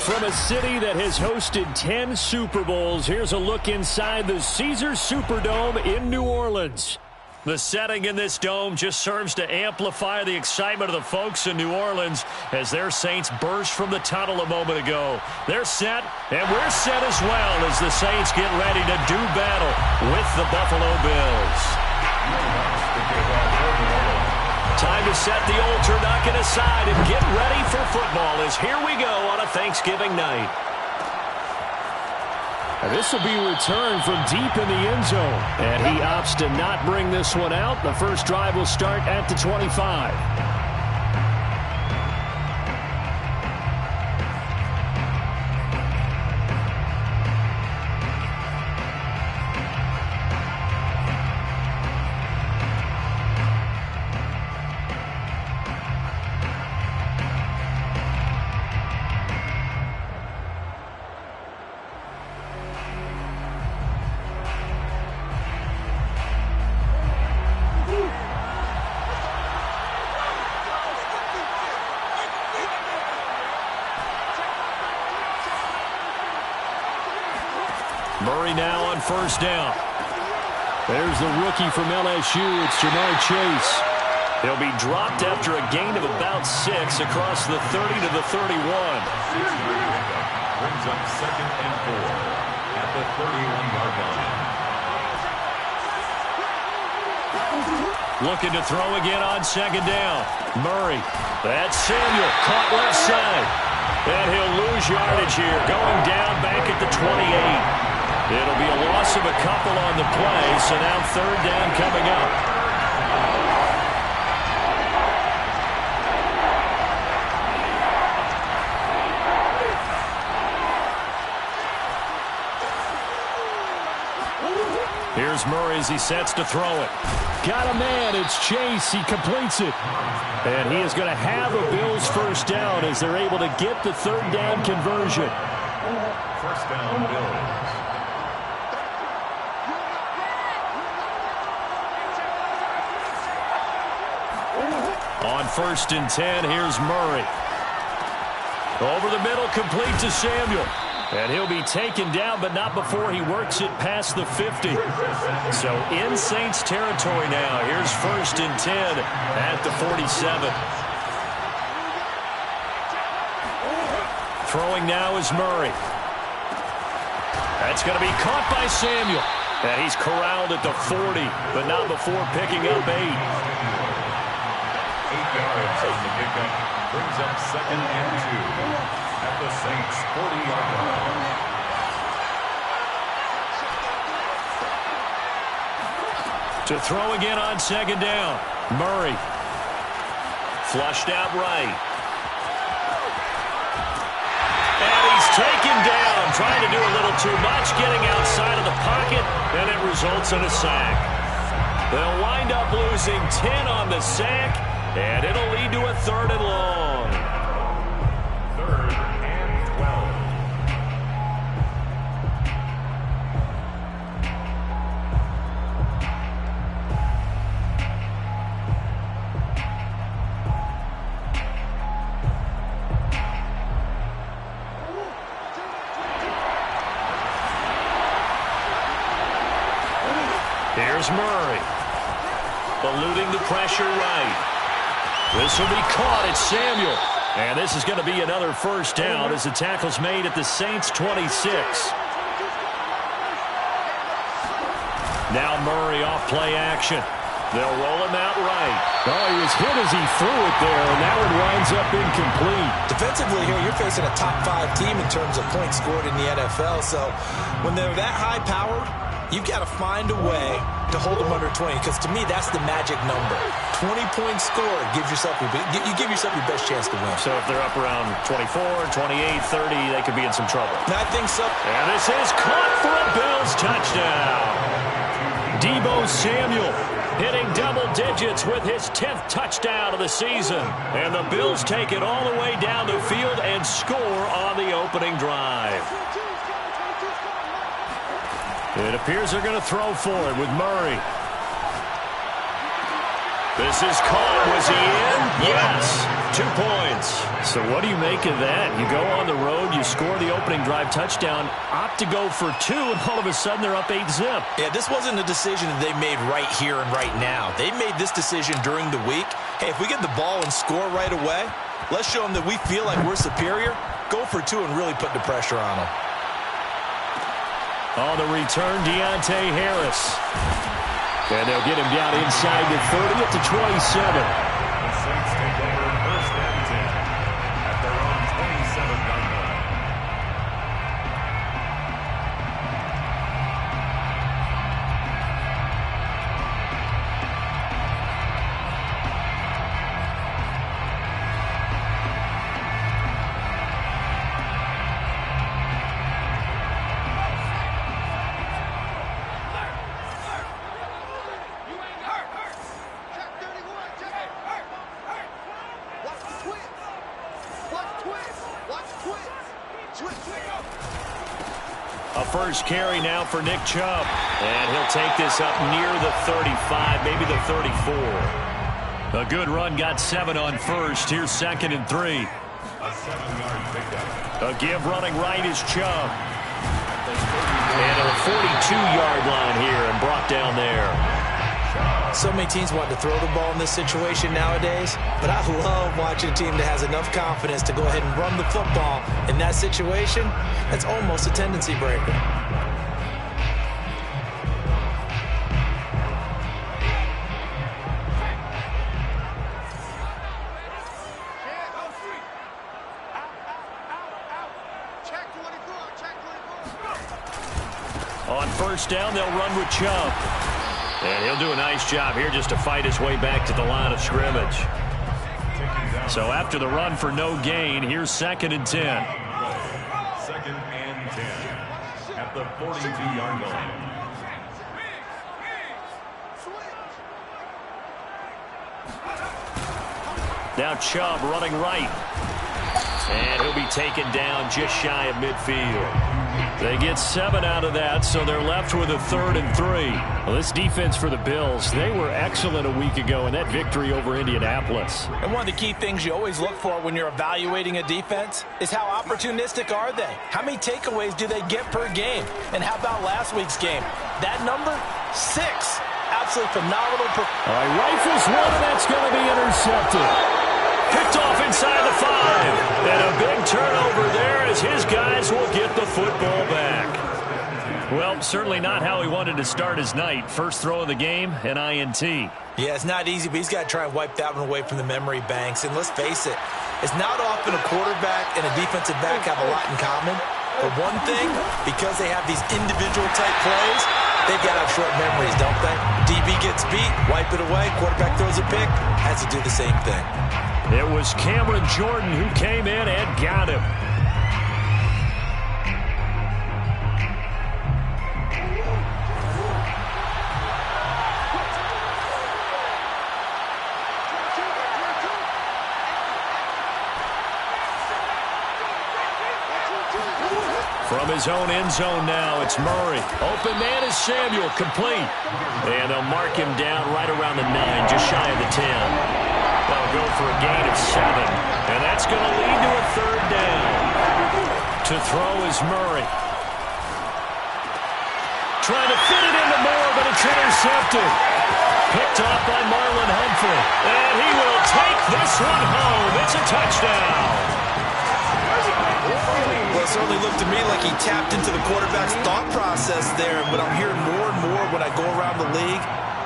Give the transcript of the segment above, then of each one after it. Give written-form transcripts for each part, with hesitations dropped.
From a city that has hosted 10 Super Bowls, here's a look inside the Caesars Superdome in New Orleans. The setting in this dome just serves to amplify the excitement of the folks in New Orleans as their Saints burst from the tunnel a moment ago. They're set, and we're set as well as the Saints get ready to do battle with the Buffalo Bills. Time to set the old turducken aside and get ready for football as here we go on a Thanksgiving night. And this will be a return from deep in the end zone. And he opts to not bring this one out. The first drive will start at the 25. Murray now on first down. There's the rookie from LSU. It's Jamar Chase. He'll be dropped after a gain of about 6 across the 30 to the 31. Brings up 2nd and 4 at the 31-yard line. Looking to throw again on 2nd down. Murray. That's Samuel. Caught left side. And he'll lose yardage here. Going down back at the 28. It'll be a loss of a couple on the play, so now 3rd down coming up. Here's Murray as he sets to throw it. Got a man, it's Chase, he completes it. And he is going to have a Bills first down as they're able to get the 3rd down conversion. First down, Bills. On 1st and 10, here's Murray. Over the middle, complete to Samuel. And he'll be taken down, but not before he works it past the 50. So in Saints territory now. Here's 1st and 10 at the 47. Throwing now is Murray. That's going to be caught by Samuel. And he's corralled at the 40, but not before picking up 8. 8 yards on the pickup. Brings up 2nd and 2 at the Saints 40-yard line. To throw again on 2nd down. Murray. Flushed out right. And he's taken down. Trying to do a little too much. Getting outside of the pocket. And it results in a sack. They'll wind up losing 10 on the sack. And it'll lead to a 3rd and long. 3rd and 12. Here's Murray. Eluding the pressure right. This will be caught at Samuel. And this is going to be another first down as the tackle's made at the Saints 26. Now Murray off play action. They'll roll him out right. Oh, he was hit as he threw it there, and that one winds up incomplete. Defensively here, you're facing a top-5 team in terms of points scored in the NFL. So when they're that high-powered, you've got to find a way to hold them under 20, because to me, that's the magic number. 20 points scored gives yourself you give yourself your best chance to win. So if they're up around 24, 28, 30, they could be in some trouble. I think so. And this is caught for a Bills touchdown. Deebo Samuel hitting double digits with his 10th touchdown of the season. And the Bills take it all the way down the field and score on the opening drive. It appears they're going to throw for it with Murray. This is caught. Was he in? Yes. 2 points. So what do you make of that? You go on the road, you score the opening drive touchdown, opt to go for 2, and all of a sudden they're up 8-zip. Yeah, this wasn't a decision that they made right here and right now. They made this decision during the week. Hey, if we get the ball and score right away, let's show them that we feel like we're superior. Go for 2 and really put the pressure on them. On the return, Deontay Harris. And they'll get him down inside the 30 at the 27. The Saints take over first and 10 at their own 27-yard line. A first carry now for Nick Chubb. And he'll take this up near the 35, maybe the 34. A good run, got 7 on first. Here's 2nd and 3. A 7-yard pickup. A give running right is Chubb. And a 42-yard line here and brought down there. So many teams want to throw the ball in this situation nowadays, but I love watching a team that has enough confidence to go ahead and run the football in that situation. That's almost a tendency breaker. On first down, they'll run with Chubb. And he'll do a nice job here just to fight his way back to the line of scrimmage. So after the run for no gain, here's 2nd and 10. 2nd and 10 at the 42-yard line. Now Chubb running right. And he'll be taken down just shy of midfield. They get 7 out of that, so they're left with a 3rd and 3. Well, this defense for the Bills, they were excellent a week ago in that victory over Indianapolis. And one of the key things you always look for when you're evaluating a defense is how opportunistic are they? How many takeaways do they get per game? And how about last week's game? That number, 6. Absolutely phenomenal. All right, rifles one, and that's going to be intercepted. Picked off inside the 5. And a big turnover there as his guys will get the football back. Well, certainly not how he wanted to start his night. First throw of the game, an INT. Yeah, it's not easy, but he's got to try and wipe that one away from the memory banks. And let's face it, it's not often a quarterback and a defensive back have a lot in common. But one thing, because they have these individual type plays, they've got to have short memories, don't they? DB gets beat, wipe it away, quarterback throws a pick, has to do the same thing. It was Cameron Jordan who came in and got him. From his own end zone now, it's Murray. Open man is Samuel, complete. And they'll mark him down right around the 9, just shy of the 10. They'll go for a gain of 7. And that's going to lead to a 3rd down. To throw is Murray. Trying to fit it into Moore, but it's intercepted. Picked off by Marlon Humphrey. And he will take this one home. It's a touchdown. Well, it certainly looked to me like he tapped into the quarterback's thought process there. But I'm hearing more and more when I go around the league,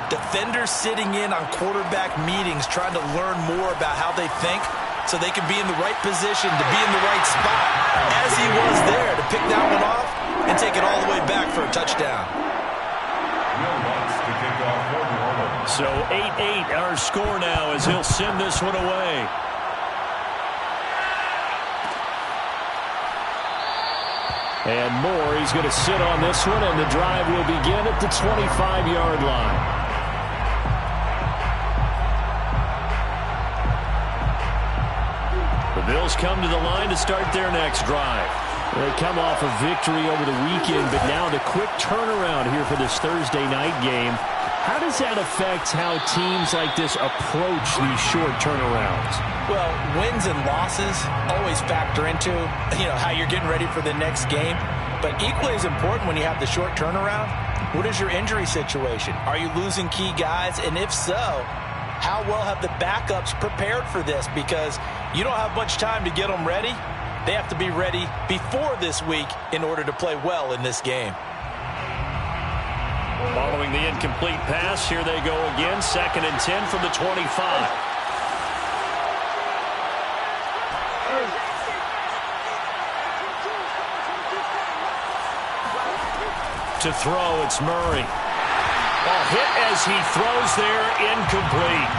defenders sitting in on quarterback meetings trying to learn more about how they think so they can be in the right position to be in the right spot, as he was there to pick that one off and take it all the way back for a touchdown. So 8-8 our score now as he'll send this one away. And Moore, he's going to sit on this one, and the drive will begin at the 25-yard line. The Bills come to the line to start their next drive. They come off a victory over the weekend, but now the quick turnaround here for this Thursday night game. How does that affect how teams like this approach these short turnarounds? Well, wins and losses always factor into, how you're getting ready for the next game. But equally as important when you have the short turnaround, what is your injury situation? Are you losing key guys? And if so, how well have the backups prepared for this? Because you don't have much time to get them ready. They have to be ready before this week in order to play well in this game. Following the incomplete pass, here they go again. 2nd and 10 from the 25. To throw, it's Murray. Ball hit as he throws there, incomplete.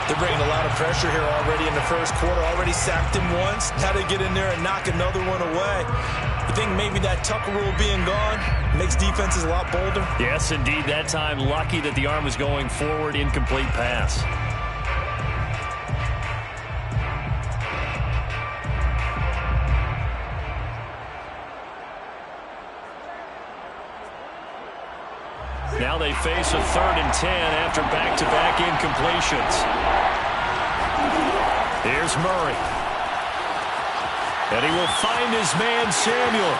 They're bringing a lot of pressure here already in the first quarter. Already sacked him once. Now they get in there and knock another one away. You think maybe that Tucker rule being gone makes defenses a lot bolder? Yes, indeed. That time, lucky that the arm was going forward. Incomplete pass. Now they face a 3rd and 10 after back-to-back incompletions. Here's Murray. And he will find his man, Samuel,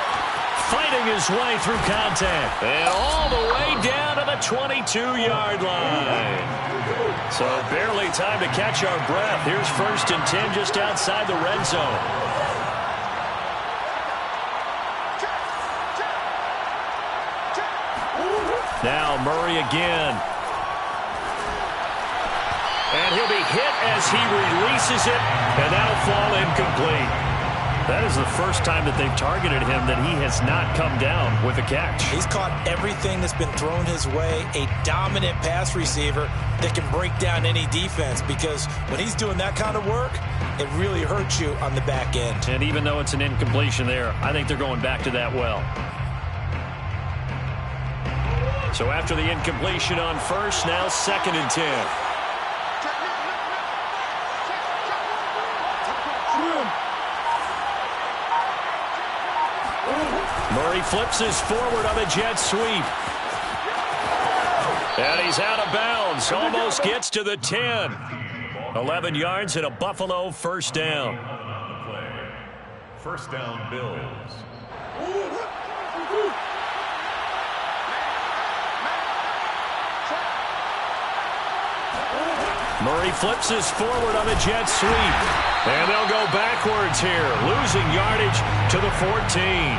fighting his way through contact. And all the way down to the 22-yard line. So barely time to catch our breath. Here's 1st and 10 just outside the red zone. Now Murray again. And he'll be hit as he releases it, and that'll fall incomplete. That is the first time that they've targeted him that he has not come down with a catch. He's caught everything that's been thrown his way. A dominant pass receiver that can break down any defense, because when he's doing that kind of work, it really hurts you on the back end. And even though it's an incompletion there, I think they're going back to that well. So after the incompletion on 1st, now 2nd and 10. Murray flips his forward on the jet sweep. And he's out of bounds. Almost gets to the 10. 11 yards and a Buffalo 1st down. 1st down, Bills. Murray flips his forward on the jet sweep. And they'll go backwards here, losing yardage to the 14.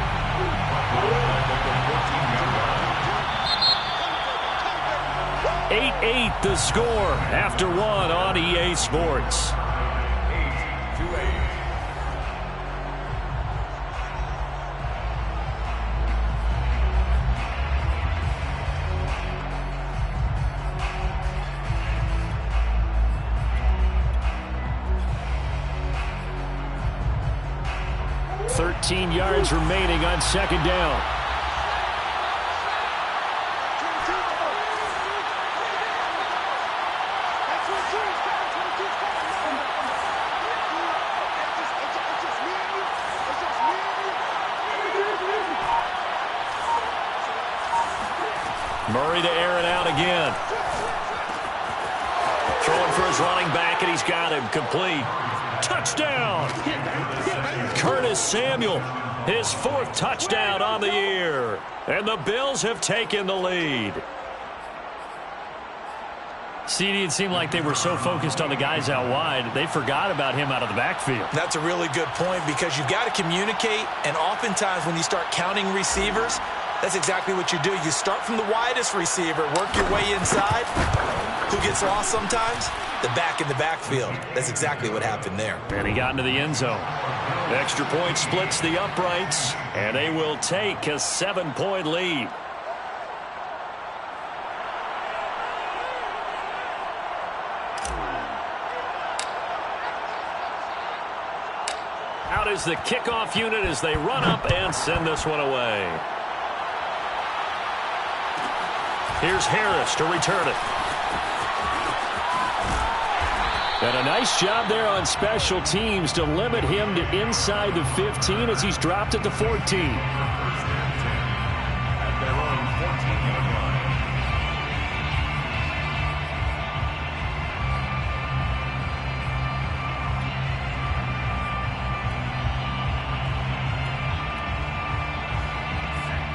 8-8 the score after 1 on EA Sports. 8-8. Yards remaining on 2nd down. Murray to air it out again. Throwing for his running back, and he's got him complete. Touchdown! Curtis Samuel, his 4th touchdown on the year. And the Bills have taken the lead. CD, it seemed like they were so focused on the guys out wide, they forgot about him out of the backfield. That's a really good point, because you've got to communicate, and oftentimes when you start counting receivers, that's exactly what you do. You start from the widest receiver, work your way inside. Who gets lost sometimes? The back in the backfield. That's exactly what happened there. And he got into the end zone. The extra point splits the uprights, and they will take a 7-point lead. Out is the kickoff unit as they run up and send this one away. Here's Harris to return it. And a nice job there on special teams to limit him to inside the 15 as he's dropped at the 14. At their own 14-yard line.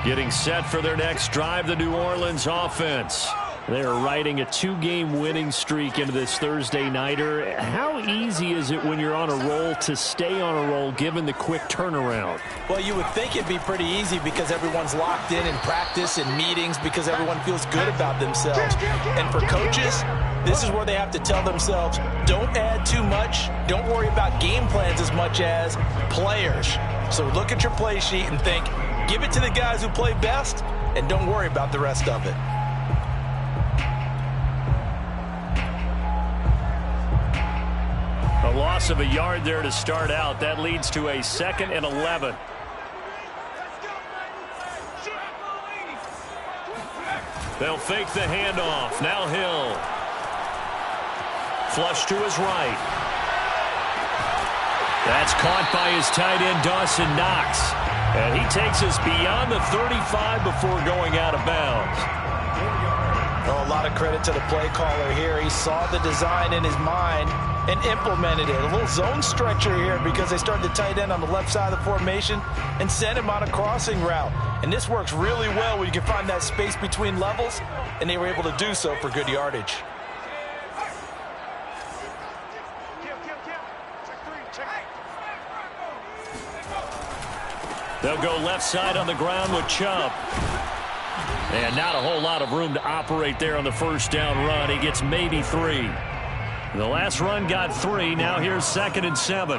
Getting set for their next drive, the New Orleans offense. They're riding a 2-game winning streak into this Thursday nighter. How easy is it when you're on a roll to stay on a roll given the quick turnaround? Well, you would think it'd be pretty easy because everyone's locked in practice and meetings because everyone feels good about themselves. And for coaches, this is where they have to tell themselves, don't add too much. Don't worry about game plans as much as players. So look at your play sheet and think, give it to the guys who play best and don't worry about the rest of it. A loss of a yard there to start out. That leads to a 2nd and 11. They'll fake the handoff. Now Hill. Flush to his right. That's caught by his tight end, Dawson Knox. And he takes us beyond the 35 before going out of bounds. Oh, a lot of credit to the play caller here. He saw the design in his mind and implemented it. A little zone stretcher here because they started the tight end on the left side of the formation and sent him on a crossing route. And this works really well when you can find that space between levels, and they were able to do so for good yardage. They'll go left side on the ground with Chubb. And not a whole lot of room to operate there on the first down run. He gets maybe 3. The last run got 3. Now here's 2nd and 7.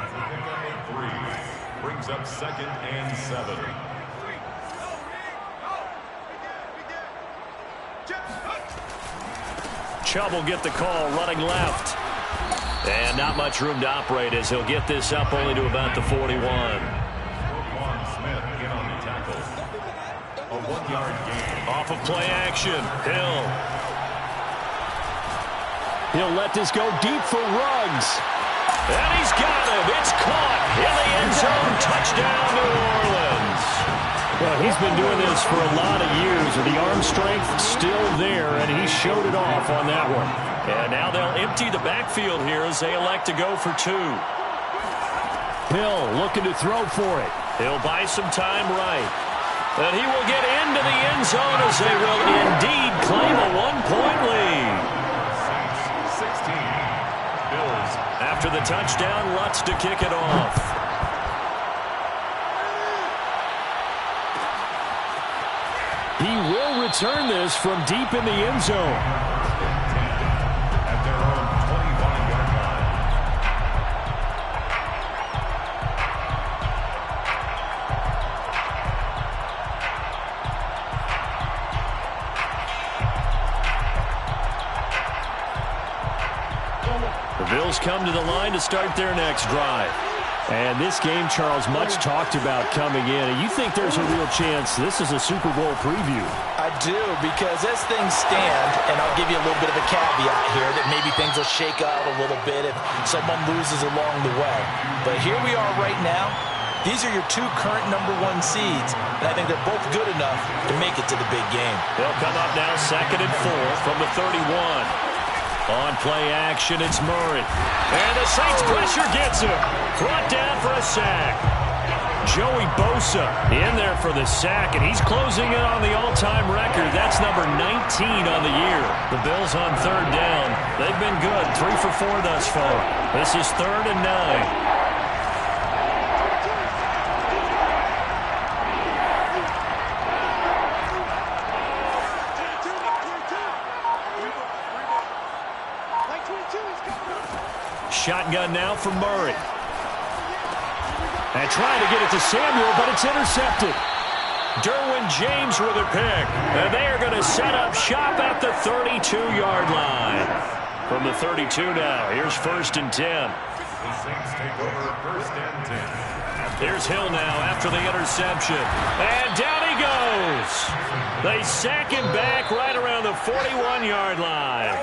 Brings up 2nd and 7. Chubb will get the call running left. And not much room to operate as he'll get this up only to about the 41. Smith in on the tackle. A 1-yard gain. Off of play action. Hill. He'll let this go deep for Ruggs. And he's got him. It's caught in the end zone. Touchdown, New Orleans. Well, he's been doing this for a lot of years, and the arm strength still there, and he showed it off on that one. And now they'll empty the backfield here as they elect to go for 2. Hill looking to throw for it. He'll buy some time right. And he will get into the end zone as they will indeed claim a 1-point lead. After the touchdown, Lutz to kick it off. He will return this from deep in the end zone. At their own 25-yard line. The Bills come to the line to start their next drive. And this game, Charles, much talked about coming in. And you think there's a real chance this is a Super Bowl preview? I do, because as things stand, and I'll give you a little bit of a caveat here, that maybe things will shake out a little bit if someone loses along the way. But here we are right now. These are your 2 current #1 seeds, and I think they're both good enough to make it to the big game. They'll come up now 2nd and 4 from the 31. On play action, it's Murray. And the Saints pressure gets him. Brought down for a sack. Joey Bosa in there for the sack, and he's closing in on the all-time record. That's number 19 on the year. The Bills on 3rd down. They've been good, 3 for 4 thus far. This is 3rd and 9. Shotgun now for Murray. And trying to get it to Samuel, but it's intercepted. Derwin James with a pick. And they are going to set up shop at the 32-yard line. From the 32 now, here's 1st and 10. The Saints take over 1st and 10. Here's Hill now after the interception. And down he goes. They sack him back right around the 41-yard line.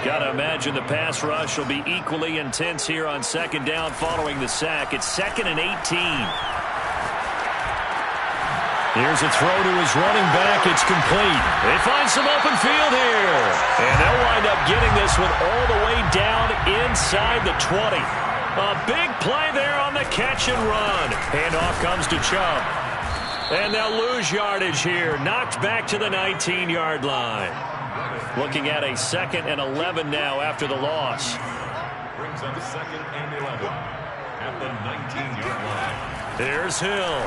Got to imagine the pass rush will be equally intense here on 2nd down following the sack. It's 2nd and 18. Here's a throw to his running back. It's complete. They find some open field here. And they'll wind up getting this one all the way down inside the 20. A big play there on the catch and run. Handoff comes to Chubb. And they'll lose yardage here. Knocked back to the 19-yard line. Looking at a 2nd and 11 now after the loss. Brings up 2nd and 11 at the 19-yard line. Here's Hill.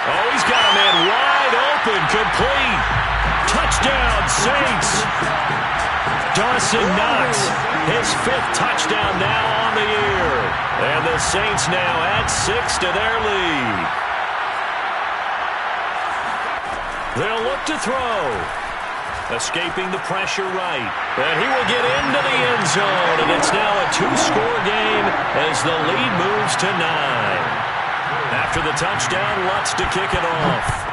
Oh, he's got a man wide open. Complete. Touchdown, Saints. Dawson Knox, his 5th touchdown now on the year. And the Saints now add 6 to their lead. They'll look to throw. Escaping the pressure right. And he will get into the end zone. And it's now a 2-score game as the lead moves to 9. After the touchdown, Lutz to kick it off.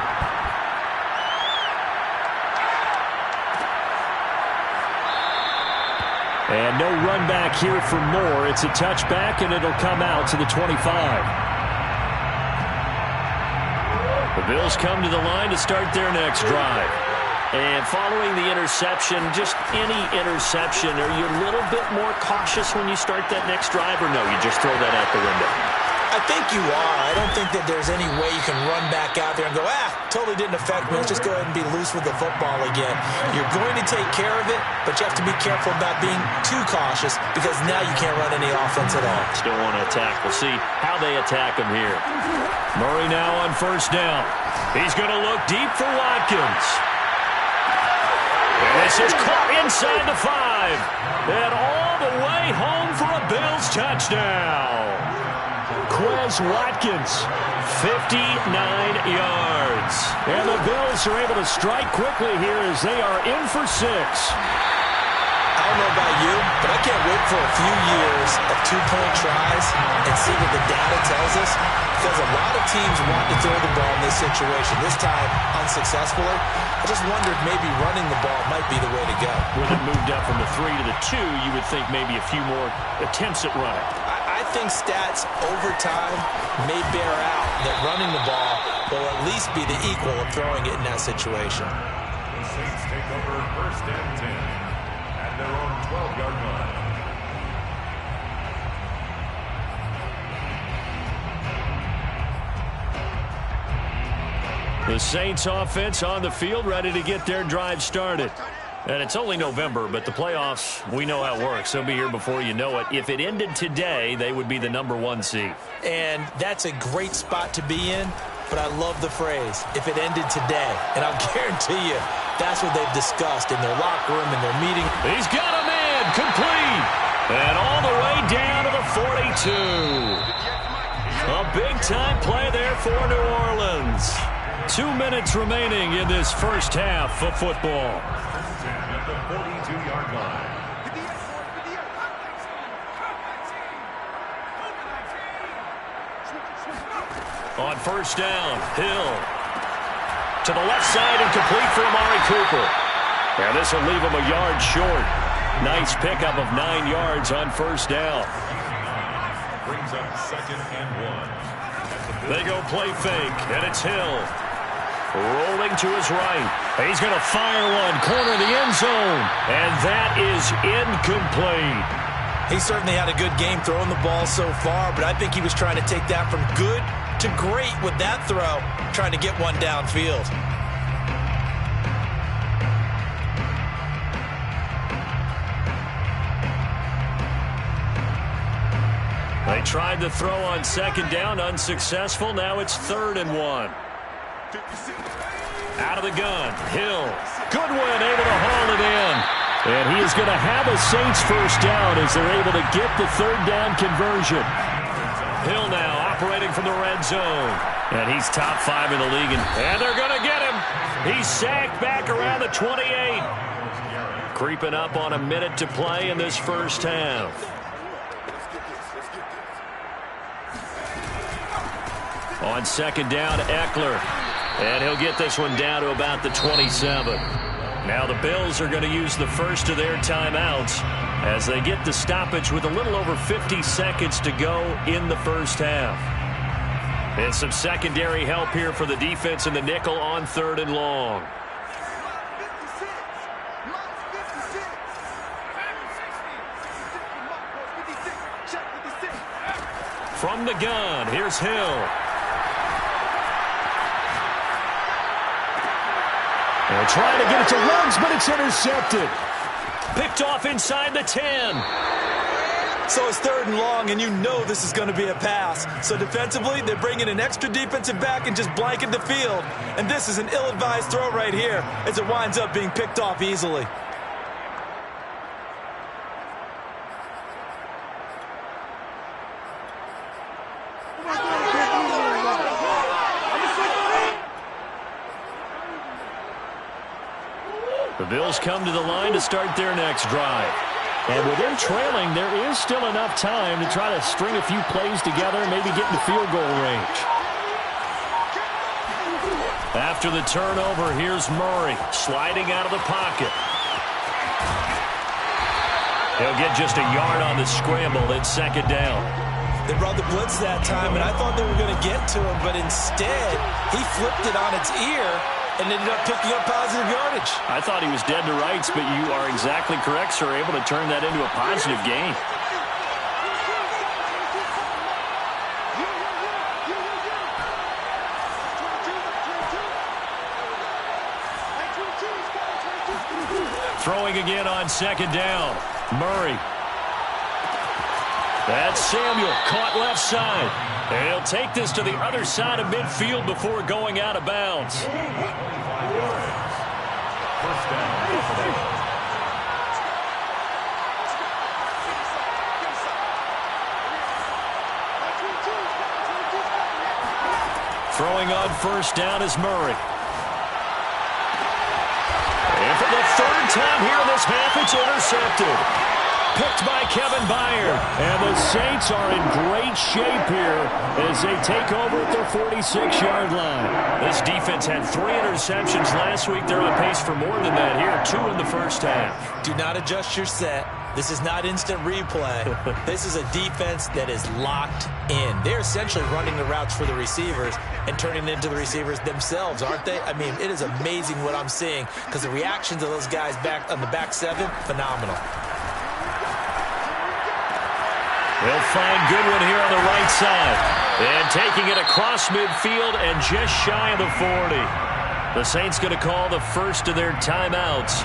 And no run back here for Moore. It's a touchback, and it'll come out to the 25. The Bills come to the line to start their next drive. And following the interception, just any interception, are you a little bit more cautious when you start that next drive, or no, you just throw that out the window? I think you are. I don't think that there's any way you can run back out there and go, totally didn't affect me. Let's just go ahead and be loose with the football again. You're going to take care of it, but you have to be careful about being too cautious because now you can't run any offense at all. Still want to attack. We'll see how they attack him here. Murray now on 1st down. He's going to look deep for Watkins. And this is caught inside the 5. And all the way home for a Bills touchdown. Quez Watkins, 59 yards. And the Bills are able to strike quickly here as they are in for 6. I don't know about you, but I can't wait for a few years of 2-point tries and see what the data tells us. Because a lot of teams want to throw the ball in this situation. This time, unsuccessfully. I just wondered maybe running the ball might be the way to go. When it moved up from the 3 to the 2, you would think maybe a few more attempts at running. I think stats over time may bear out that running the ball will at least be the equal of throwing it in that situation. The Saints take over 1st and 10 at their own 12-yard line. The Saints offense on the field, ready to get their drive started. And it's only November, but the playoffs, we know how it works. They'll be here before you know it. If it ended today, they would be the #1 seed. And that's a great spot to be in, but I love the phrase, if it ended today. And I'll guarantee you, that's what they've discussed in their locker room, in their meeting. He's got a man, complete. And all the way down to the 42. A big-time play there for New Orleans. 2 minutes remaining in this first half of football. At the 42-yard line. On 1st down, Hill. To the left side and complete for Amari Cooper. And this will leave him a yard short. Nice pickup of 9 yards on 1st down. Brings up 2nd and 1. They go play fake, and it's Hill. Rolling to his right. He's going to fire one, corner of the end zone. And that is incomplete. He certainly had a good game throwing the ball so far, but I think he was trying to take that from good to great with that throw, trying to get one downfield. They tried the throw on 2nd down, unsuccessful. Now it's 3rd and 1. Out of the gun, Hill. Goodwin able to haul it in. And he is going to have a Saints 1st down as they're able to get the 3rd down conversion. Hill now operating from the red zone. And he's top 5 in the league. And they're going to get him. He's sacked back around the 28. Creeping up on a minute to play in this first half. On 2nd down, Eckler. And he'll get this one down to about the 27. Now the Bills are going to use the first of their timeouts as they get the stoppage with a little over 50 seconds to go in the first half. And some secondary help here for the defense in the nickel on 3rd and long. From the gun, here's Hill. They're trying to get it to Ruggs, but it's intercepted. Picked off inside the 10. So it's 3rd and long, and you know this is going to be a pass. So defensively, they bring in an extra defensive back and just blanket the field. And this is an ill-advised throw right here as it winds up being picked off easily. The Bills come to the line to start their next drive. And with them trailing, there is still enough time to try to string a few plays together and maybe get into field goal range. After the turnover, here's Murray sliding out of the pocket. He'll get just a yard on the scramble. It's 2nd down. They brought the blitz that time, and I thought they were going to get to him, but instead, he flipped it on its ear and ended up picking up positive yardage. I thought he was dead to rights, but you are exactly correct, sir. Able to turn that into a positive gain. Throwing again on 2nd down. Murray. That's Samuel, caught left side. And he'll take this to the other side of midfield before going out of bounds. Throwing on 1st down is Murray. And for the 3rd time here in this half, it's intercepted. Picked by Kevin Byard. And the Saints are in great shape here as they take over at their 46-yard line. This defense had 3 interceptions last week. They're on pace for more than that here. 2 in the first half. Do not adjust your set. This is not instant replay. This is a defense that is locked in. They're essentially running the routes for the receivers and turning it into the receivers themselves, aren't they? I mean, it is amazing what I'm seeing because the reactions of those guys back on the back 7, phenomenal. They'll find Goodwin here on the right side. And taking it across midfield and just shy of the 40. The Saints going to call the first of their timeouts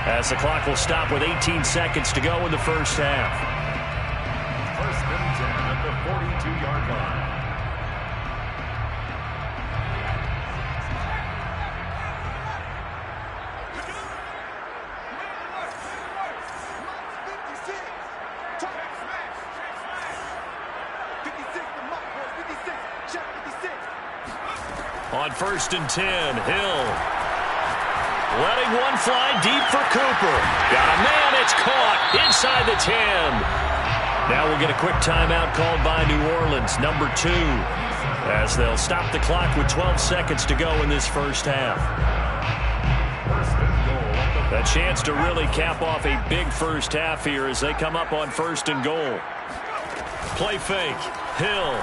as the clock will stop with 18 seconds to go in the first half. 1st and 10 at the 42-yard line. On 1st and 10, Hill. Letting one fly deep for Cooper. Got a man, it's caught inside the 10. Now we'll get a quick timeout called by New Orleans, number 2, as they'll stop the clock with 12 seconds to go in this first half. A chance to really cap off a big first half here as they come up on 1st and goal. Play fake, Hill.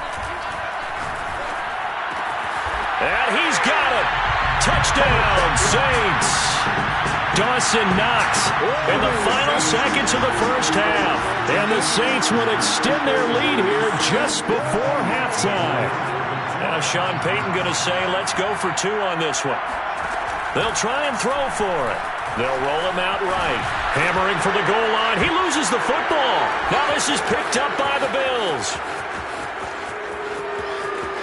And he's got it. Touchdown, Saints. Dawson Knox in the final seconds of the first half. And the Saints will extend their lead here just before halftime. Now Sean Payton going to say, let's go for 2 on this one. They'll try and throw for it. They'll roll him out right. Hammering for the goal line. He loses the football. Now this is picked up by the Bills.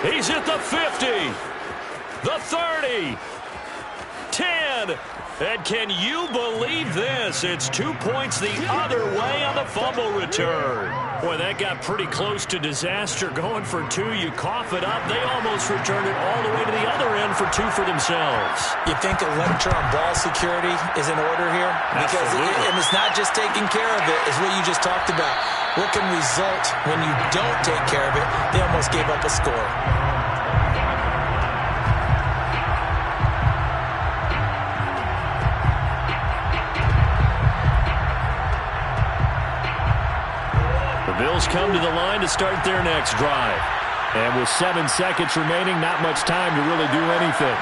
He's at the 50. The 30, 10, and can you believe this? It's 2 points the other way on the fumble return. Boy, that got pretty close to disaster. Going for 2, you cough it up. They almost returned it all the way to the other end for 2 for themselves. You think a lecture on ball security is in order here? Because and it's not just taking care of it, it's what you just talked about. What can result when you don't take care of it? They almost gave up a score. Bills come to the line to start their next drive. And with 7 seconds remaining, not much time to really do anything.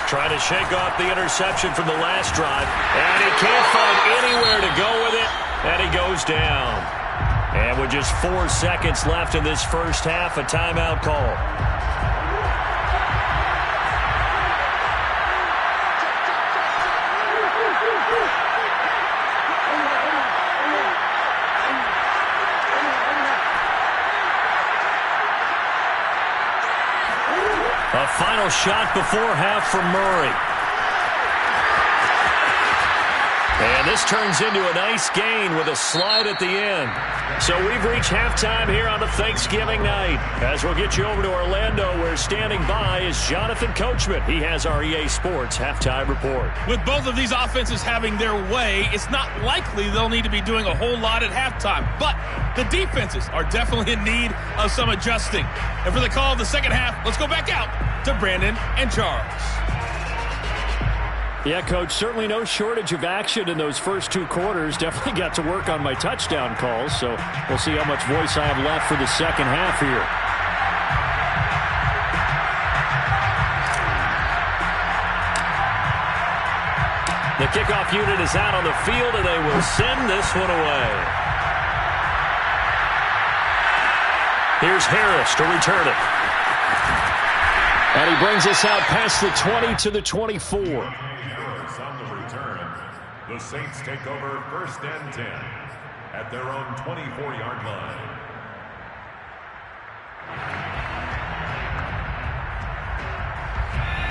Trying to shake off the interception from the last drive. And he can't find anywhere to go with it. And he goes down. And with just 4 seconds left in this first half, a timeout call. A final shot before half from Murray. And this turns into a nice gain with a slide at the end. So we've reached halftime here on a Thanksgiving night. As we'll get you over to Orlando, where standing by is Jonathan Coachman. He has our EA Sports halftime report. With both of these offenses having their way, it's not likely they'll need to be doing a whole lot at halftime. But the defenses are definitely in need of some adjusting. And for the call of the second half, let's go back out to Brandon and Charles. Yeah, Coach, certainly no shortage of action in those first two quarters. Definitely got to work on my touchdown calls, so we'll see how much voice I have left for the second half here. The kickoff unit is out on the field, and they will send this one away. Here's Harris to return it. And he brings us out past the 20 to the 24. On the return, the Saints take over 1st and 10 at their own 24-yard line.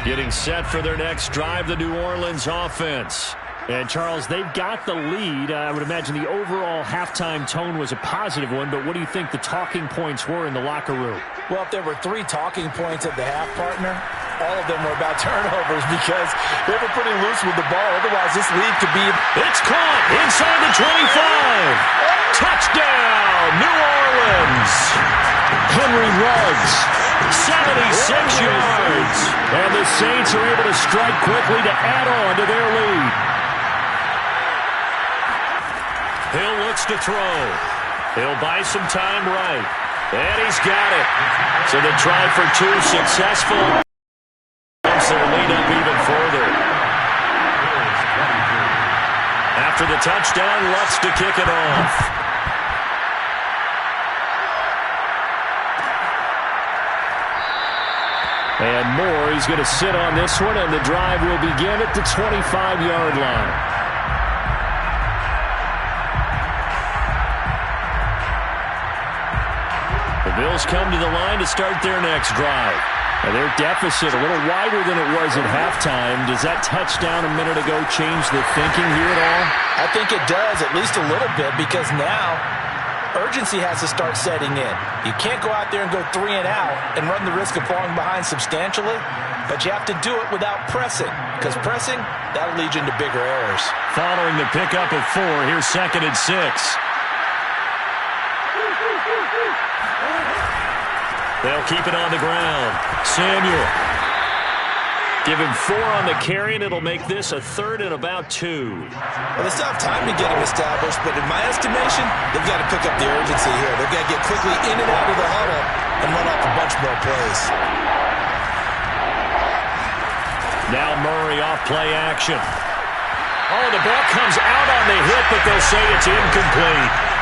Getting set for their next drive, the New Orleans offense. And, Charles, they've got the lead. I would imagine the overall halftime tone was a positive one, but what do you think the talking points were in the locker room? Well, if there were 3 talking points at the half, partner, all of them were about turnovers because they were pretty loose with the ball. Otherwise, this lead could be... It's caught inside the 25. Touchdown, New Orleans. Henry Ruggs, 76 yards. And the Saints are able to strike quickly to add on to their lead. Hill looks to throw. He'll buy some time right. And he's got it. So the try for 2 successful. Bumps their lead up even further. After the touchdown, Lutz to kick it off. And Moore, he's going to sit on this one, and the drive will begin at the 25-yard line. The Bills come to the line to start their next drive. And their deficit a little wider than it was at halftime. Does that touchdown a minute ago change the thinking here at all? I think it does, at least a little bit, because now urgency has to start setting in. You can't go out there and go 3 and out and run the risk of falling behind substantially, but you have to do it without pressing, because pressing, that'll lead you into bigger errors. Following the pickup of 4, here's 2nd and 6. They'll keep it on the ground. Samuel. Give him 4 on the carry, and it'll make this a 3rd and about 2. Well, they still have time to get him established, but in my estimation, they've got to pick up the urgency here. They've got to get quickly in and out of the huddle and run off a bunch more plays. Now Murray off play action. Oh, the ball comes out on the hit, but they'll say it's incomplete.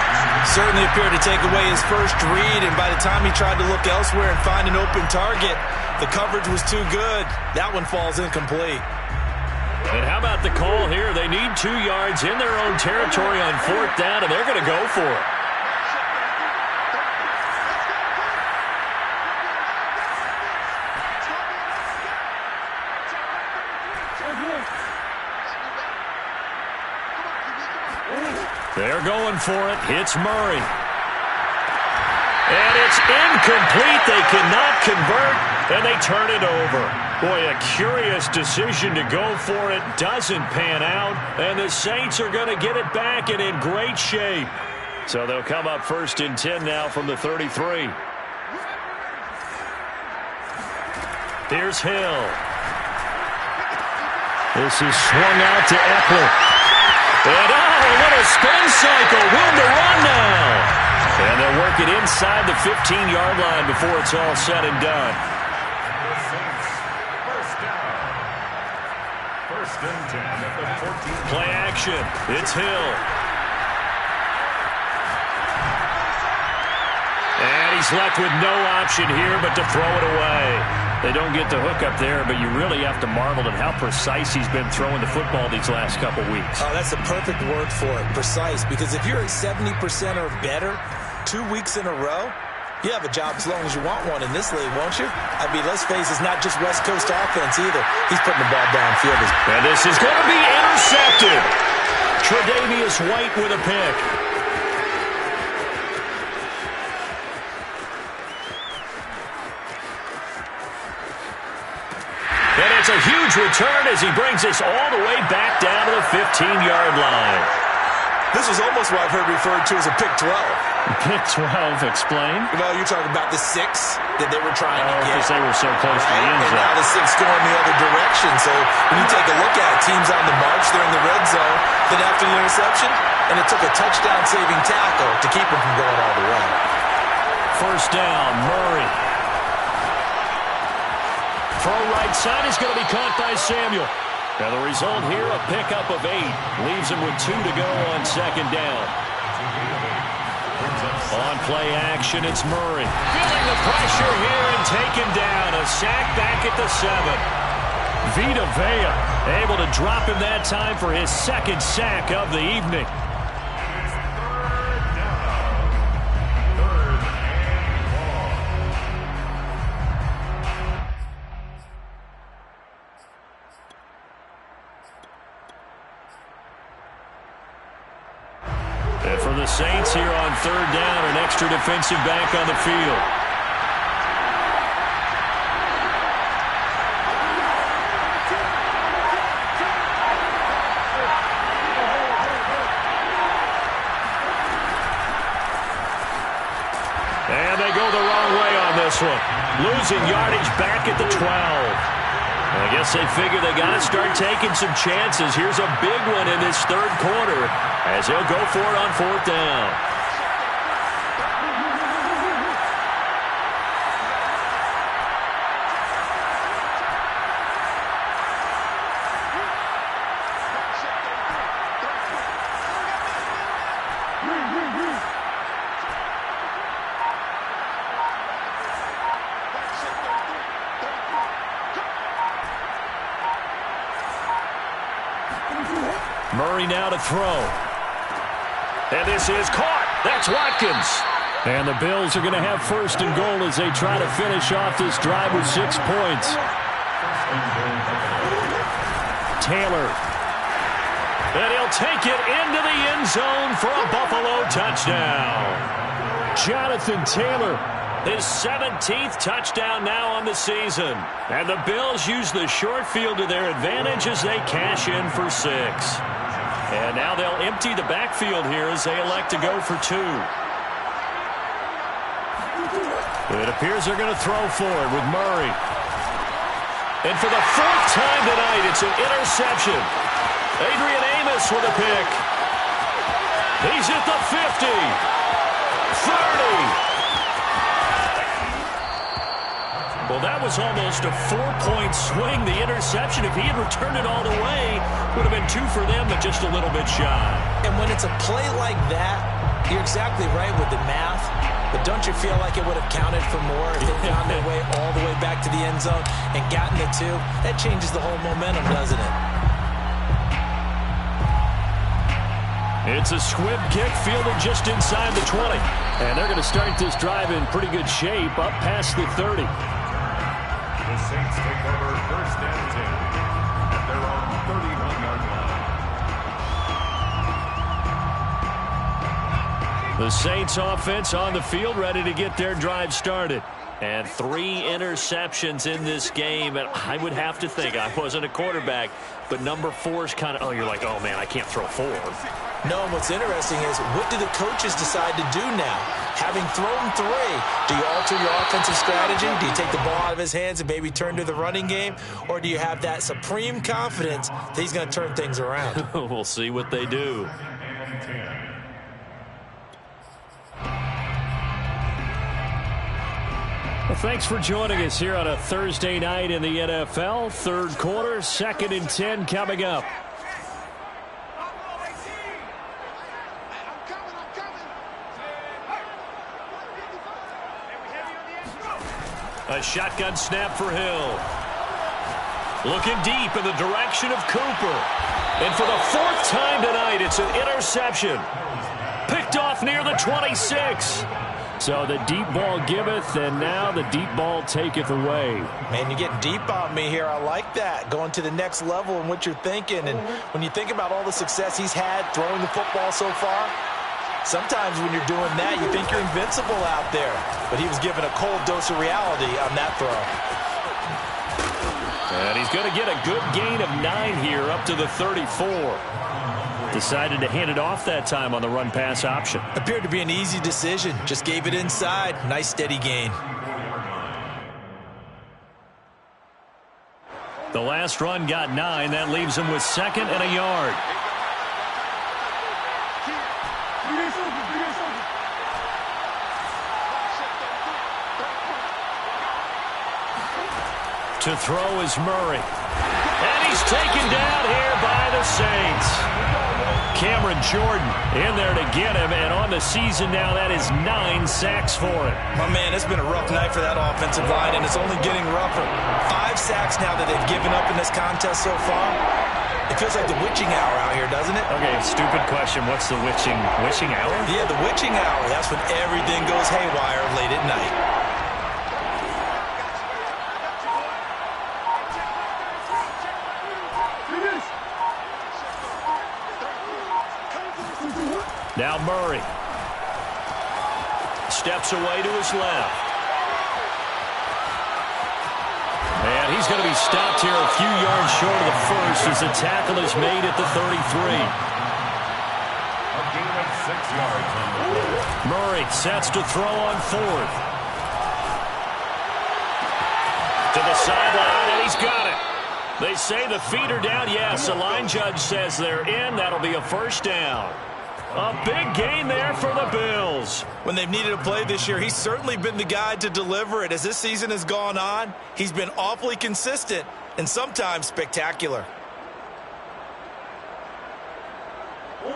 Certainly appeared to take away his first read, and by the time he tried to look elsewhere and find an open target, the coverage was too good. That one falls incomplete. And how about the call here? They need 2 yards in their own territory on 4th down, and they're going to go for it. They're going for it. Hits Murray. And it's incomplete. They cannot convert, and they turn it over. Boy, a curious decision to go for it. Doesn't pan out, and the Saints are going to get it back and in great shape. So they'll come up 1st and 10 now from the 33. Here's Hill. This is swung out to Eckler. And a little spin cycle. Room to run now. And they'll work it inside the 15-yard line before it's all said and done. The Saints, 1st down. 1st and 10 at the 14. Play action. It's Hill. And he's left with no option here but to throw it away. They don't get the hook up there, but you really have to marvel at how precise he's been throwing the football these last couple weeks. Oh, that's the perfect word for it, precise, because if you're at 70% or better 2 weeks in a row, You have a job as long as you want one in this league, won't you? I mean, let's face it, it's not just West Coast offense either. He's putting the ball downfield. And this is going to be intercepted. Tre'Davious White with a pick. And it's a huge return as he brings us all the way back down to the 15-yard line. This was almost what I've heard referred to as a pick 12. Pick 12, explain. You know, you're talking about the 6 that they were trying to get. Because they were so close to the end zone. And now the 6 going the other direction. So when you take a look at it, teams on the march, they're in the red zone. Then after the interception, and it took a touchdown-saving tackle to keep them from going all the way. First down, Murray. Throw right side is going to be caught by Samuel. Now the result here, a pickup of 8. Leaves him with 2 to go on second down. On play action, it's Murray. Feeling the pressure here and taken down. A sack back at the 7. Vita Vea able to drop him that time for his second sack of the evening. And for the Saints here on third down, an extra defensive back on the field. And they go the wrong way on this one. Losing yardage back at the 12. I guess they figure they got to start taking some chances. Here's a big one in this third quarter as they'll go for it on fourth down. Murray now to throw. And this is caught. That's Watkins. And the Bills are going to have first and goal as they try to finish off this drive with 6 points. Taylor. And he'll take it into the end zone for a Buffalo touchdown. Jonathan Taylor, his 17th touchdown now on the season. And the Bills use the short field to their advantage as they cash in for 6. And now they'll empty the backfield here as they elect to go for 2. It appears they're going to throw forward with Murray. And for the 4th time tonight, it's an interception. Adrian Amos with a pick. He's at the 50. 30. Well, that was almost a 4-point swing. The interception, if he had returned it all the way, would have been 2 for them, but just a little bit shy. And when it's a play like that, you're exactly right with the math. But don't you feel like it would have counted for more if they found their way all the way back to the end zone and gotten the 2? That changes the whole momentum, doesn't it? It's a squib kick fielded just inside the 20. And they're going to start this drive in pretty good shape up past the 30. The Saints take over first and 10 at their own 31-yard line. The Saints offense on the field ready to get their drive started. And 3 interceptions in this game. And I would have to think, I wasn't a quarterback, but number 4 is kind of, you're like, oh, man, I can't throw 4. No, and what's interesting is, what do the coaches decide to do now? Having thrown 3, do you alter your offensive strategy? Do you take the ball out of his hands and maybe turn to the running game? Or do you have that supreme confidence that he's going to turn things around? We'll see what they do. Well, thanks for joining us here on a Thursday night in the NFL. Third quarter, 2nd and 10 coming up. A shotgun snap for Hill. Looking deep in the direction of Cooper. And for the 4th time tonight, it's an interception. Picked off near the 26. So the deep ball giveth, and now the deep ball taketh away. Man, you're getting deep on me here. I like that. Going to the next level in what you're thinking. And when you think about all the success he's had throwing the football so far, sometimes when you're doing that, you think you're invincible out there. But he was given a cold dose of reality on that throw. And he's going to get a good gain of 9 here up to the 34. Decided to hand it off that time on the run-pass option. Appeared to be an easy decision. Just gave it inside. Nice steady gain. The last run got 9. That leaves him with 2nd and a yard. To throw is Murray. And he's taken down here by the Saints. Cameron Jordan in there to get him, and on the season now, that is 9 sacks for him. My man, it's been a rough night for that offensive line, and it's only getting rougher. 5 sacks now that they've given up in this contest so far. It feels like the witching hour out here, doesn't it? Okay, stupid question. What's the witching hour? Yeah, the witching hour. That's when everything goes haywire late at night. Now Murray steps away to his left. And he's going to be stopped here a few yards short of the first as the tackle is made at the 33. A gain of 6 yards on the play. Murray sets to throw on 4th. To the sideline, and he's got it. They say the feet are down. Yes, the line judge says they're in. That'll be a first down. A big gain there for the Bills. When they've needed a play this year, he's certainly been the guy to deliver it. As this season has gone on, he's been awfully consistent and sometimes spectacular.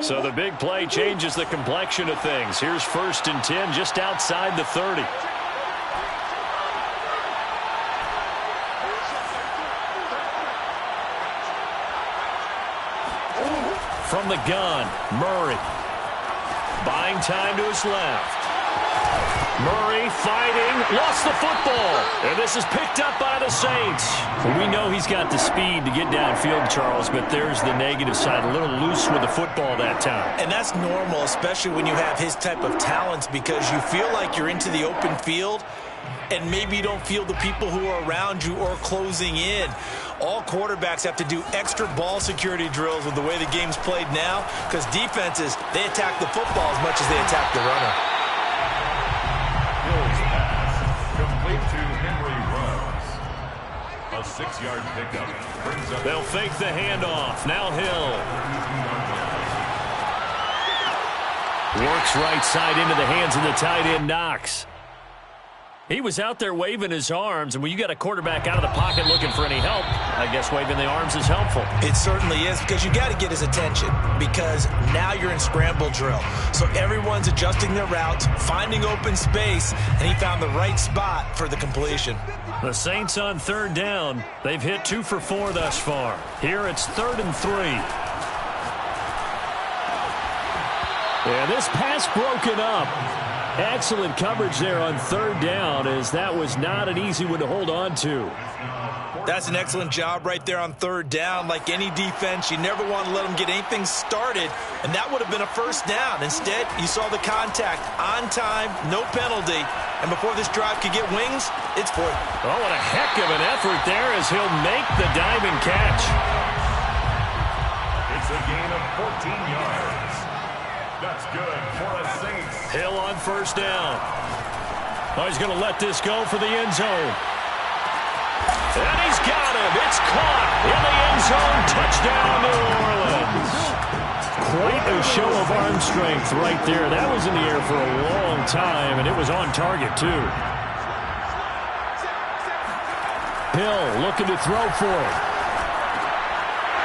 So the big play changes the complexion of things. Here's 1st and 10 just outside the 30. From the gun, Murray. Buying time to his left. Murray fighting, lost the football. And this is picked up by the Saints. We know he's got the speed to get downfield, Charles, but there's the negative side. A little loose with the football that time. And that's normal, especially when you have his type of talents, because you feel like you're into the open field and maybe you don't feel the people who are around you or closing in. All quarterbacks have to do extra ball security drills with the way the game's played now, because defenses, they attack the football as much as they attack the runner. Hill's pass complete to Henry Ruggs. A 6-yard pickup brings up. They'll fake the handoff. Now Hill. Works right side into the hands of the tight end, Knox. He was out there waving his arms, and when you got a quarterback out of the pocket looking for any help, I guess waving the arms is helpful. It certainly is, because you got to get his attention, because now you're in scramble drill. So everyone's adjusting their routes, finding open space, and he found the right spot for the completion. The Saints on 3rd down. They've hit 2 for 4 thus far. Here it's 3rd and 3. And this pass broken up. Excellent coverage there on 3rd down, as that was not an easy one to hold on to. That's an excellent job right there on 3rd down. Like any defense, you never want to let them get anything started, and that would have been a first down. Instead, you saw the contact on time, no penalty, and before this drive could get wings, it's 4th. Oh, what a heck of an effort there as he'll make the diving catch. It's a gain of 14 yards. That's good for the Saints. Hill on 1st down. Oh, he's going to let this go for the end zone. And he's got him. It's caught in the end zone. Touchdown, New Orleans. Quite a show of arm strength right there. That was in the air for a long time, and it was on target, too. Hill looking to throw for it.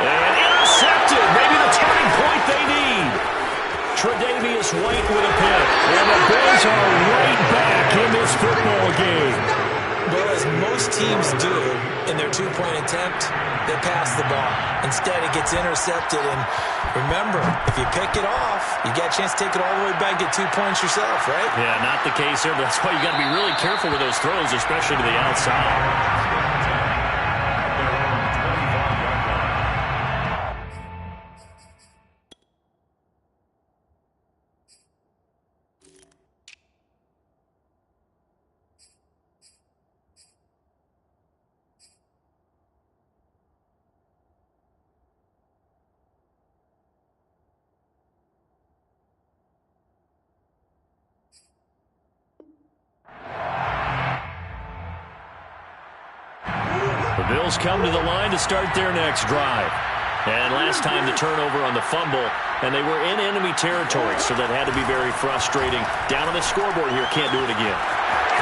And intercepted. Maybe the turning point they need. Tre'Davious White with a pick. And the Bills are right back in this football game. Well, as most most teams do in their two-point attempt, they pass the ball. Instead, it gets intercepted. And remember, if you pick it off, you get a chance to take it all the way back, get 2 points yourself, right? Yeah, not the case here, but that's why you got to be really careful with those throws, especially to the outside. The Bills come to the line to start their next drive. And last time the turnover on the fumble, and they were in enemy territory, so that had to be very frustrating. Down on the scoreboard here, can't do it again.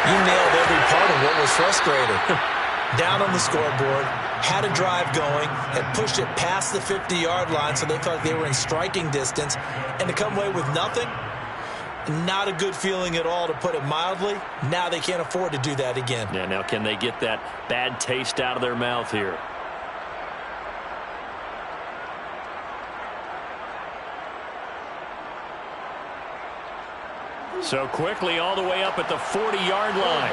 You nailed every part of what was frustrating. Down on the scoreboard, had a drive going, had pushed it past the 50-yard line, so they felt like they were in striking distance, and to come away with nothing, not a good feeling at all, to put it mildly. Now they can't afford to do that again. Yeah, now can they get that bad taste out of their mouth here? So quickly all the way up at the 40-yard line.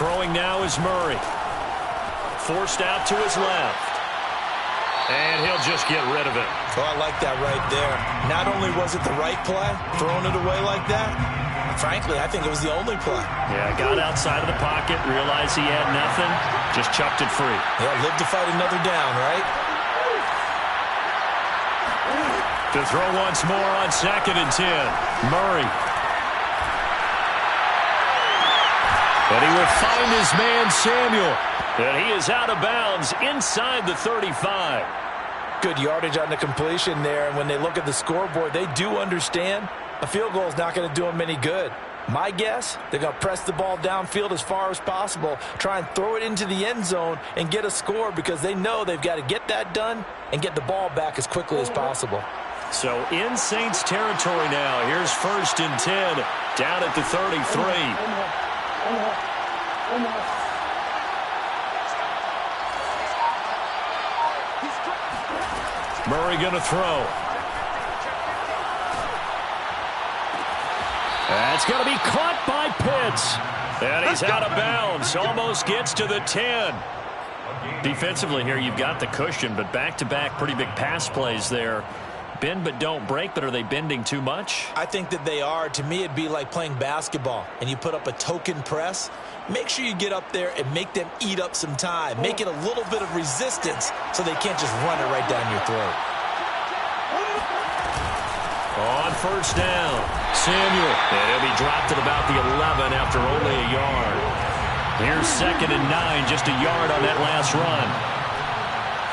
Throwing now is Murray. Forced out to his left. And he'll just get rid of it. Oh, I like that right there. Not only was it the right play, throwing it away like that, frankly, I think it was the only play. Yeah, got outside of the pocket, realized he had nothing, just chucked it free. Yeah, live to fight another down, right? To throw once more on 2nd and 10. Murray. But he will find his man, Samuel. And he is out of bounds inside the 35. Good yardage on the completion there. And when they look at the scoreboard, they do understand a field goal is not going to do them any good. My guess, they're going to press the ball downfield as far as possible, try and throw it into the end zone and get a score, because they know they've got to get that done and get the ball back as quickly as possible. So in Saints territory now. Here's 1st and 10 down at the 33. Murray going to throw. That's going to be caught by Pitts. And he's out of bounds. Almost gets to the 10. Defensively here, you've got the cushion, but back-to-back pretty big pass plays there. Bend but don't break, but are they bending too much? I think that they are. To me, it'd be like playing basketball, and you put up a token press. Make sure you get up there and make them eat up some time. Make it a little bit of resistance so they can't just run it right down your throat. On 1st down, Samuel. And he'll be dropped at about the 11 after only a yard. Here's 2nd and 9, just a yard on that last run.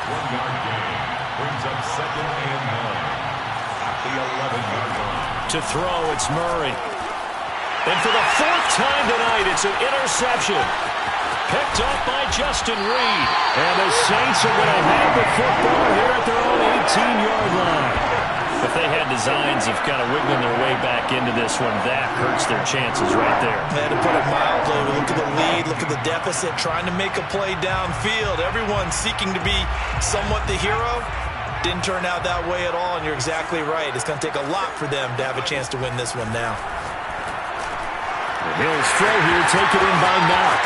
1-yard gain brings up 2nd and 9 at the 11-yard line. To throw, it's Murray. And for the 4th time tonight, it's an interception. Picked up by Justin Reed. And the Saints are going to have the football here at their own 18-yard line. If they had designs of kind of wiggling their way back into this one, that hurts their chances right there. They had to put it mildly. Look at the lead, look at the deficit, trying to make a play downfield. Everyone seeking to be somewhat the hero. Didn't turn out that way at all, and you're exactly right. It's going to take a lot for them to have a chance to win this one now. The Bills throw here, take it in by Knox.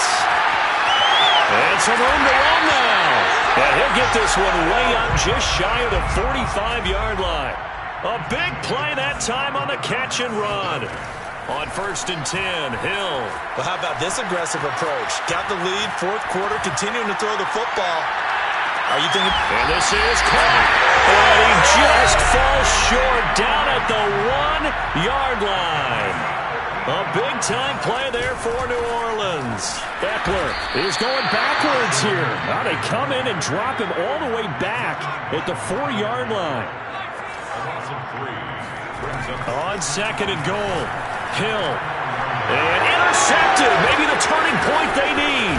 And some room to run now. And he'll get this one way up just shy of the 45-yard line. A big play that time on the catch and run. On 1st and 10, Hill. Well, how about this aggressive approach? Got the lead, 4th quarter, continuing to throw the football. Are you thinking? And this is caught. And he just falls short down at the 1-yard line. A big-time play there for New Orleans. Eckler is going backwards here. Now they come in and drop him all the way back at the 4-yard line. On 2nd and goal, Hill. And intercepted. Maybe the turning point they need.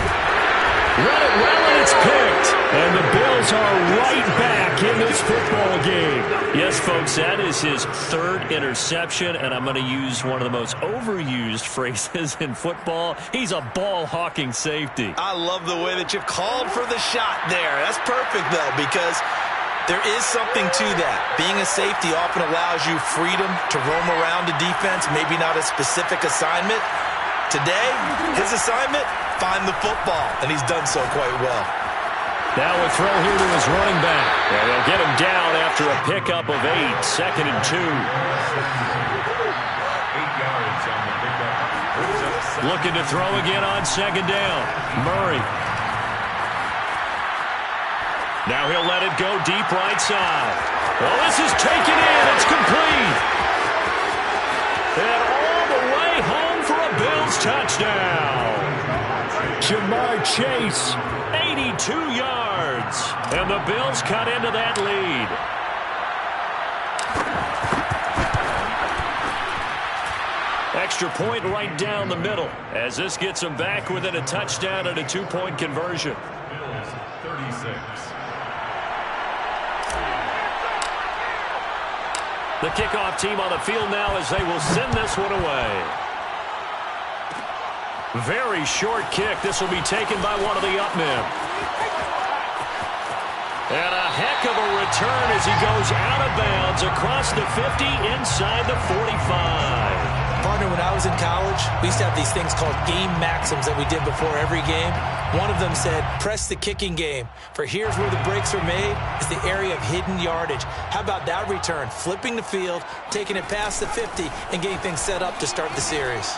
Run it well, and it's picked. And the Bills Bears are right back in this football game. Yes, folks, that is his third interception, and I'm going to use one of the most overused phrases in football. He's a ball-hawking safety. I love the way that you called for the shot there. That's perfect, though, because there is something to that. Being a safety often allows you freedom to roam around the defense, maybe not a specific assignment. Today, his assignment, find the football, and he's done so quite well. Now a throw here to his running back. And they'll get him down after a pickup of 8, 2nd and 2. 8 yards on the pickup. Looking to throw again on 2nd down. Murray. Now he'll let it go deep right side. Well, this is taken in. It's complete. And all the way home for a Bills touchdown. Jamar Chase, 82 yards. And the Bills cut into that lead. Extra point right down the middle as this gets them back within a touchdown and a 2-point conversion. Bills 36. The kickoff team on the field now as they will send this one away. Very short kick. This will be taken by one of the up men. And a heck of a return as he goes out of bounds across the 50 inside the 45. Partner, when I was in college, we used to have these things called game maxims that we did before every game. One of them said, press the kicking game. For here's where the breaks are made, is the area of hidden yardage. How about that return? Flipping the field, taking it past the 50, and getting things set up to start the series.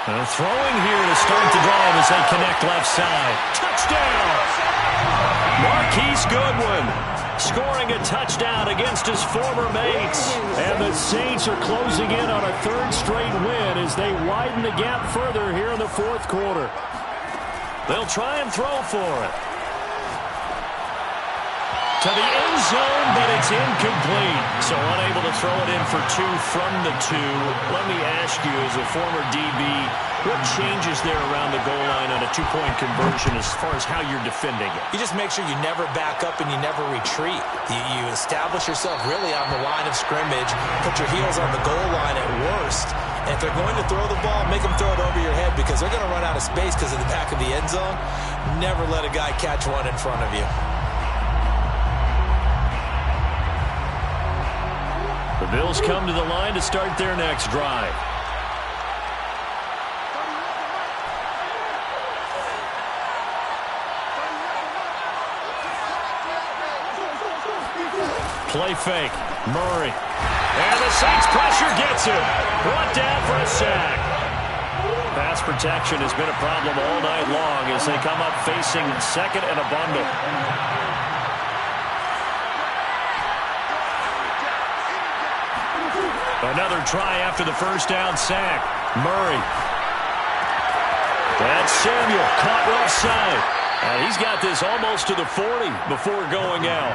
Well, throwing here to start the drive as they connect left side. Touchdown! Marquise Goodwin scoring a touchdown against his former mates. And the Saints are closing in on a 3rd straight win as they widen the gap further here in the 4th quarter. They'll try and throw for it. To the end zone, but it's incomplete. So unable to throw it in for 2 from the 2. Let me ask you, as a former DB, what changes there around the goal line on a 2-point conversion as far as how you're defending it? You just make sure you never back up and you never retreat. You establish yourself really on the line of scrimmage, put your heels on the goal line at worst. And if they're going to throw the ball, make them throw it over your head because they're going to run out of space because of the back of the end zone. Never let a guy catch one in front of you. The Bills come to the line to start their next drive. Play fake. Murray. And the Saints pressure gets him. Brought down for a sack. Pass protection has been a problem all night long as they come up facing 2nd and a bundle. Another try after the 1st down sack. Murray. That's Samuel caught left side. And he's got this almost to the 40 before going out.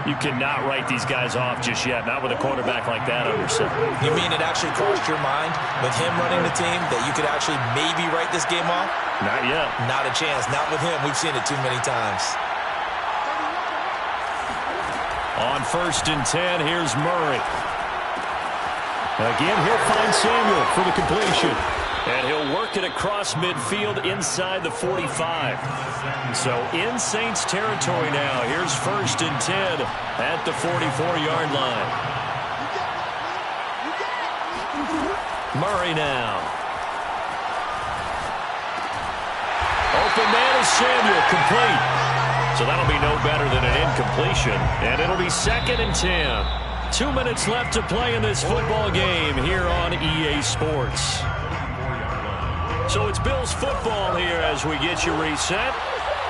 You cannot write these guys off just yet, not with a quarterback like that under center. You mean it actually crossed your mind with him running the team that you could actually maybe write this game off? Not yet. Not a chance. Not with him. We've seen it too many times. On 1st and 10, here's Murray. Again, he'll find Samuel for the completion. And he'll work it across midfield inside the 45. So in Saints territory now. Here's 1st and 10 at the 44-yard line. Murray now. Open man is Samuel, complete. So that'll be no better than an incompletion. And it'll be 2nd and 10. 2 minutes left to play in this football game here on EA Sports. So it's Bills football here as we get you reset.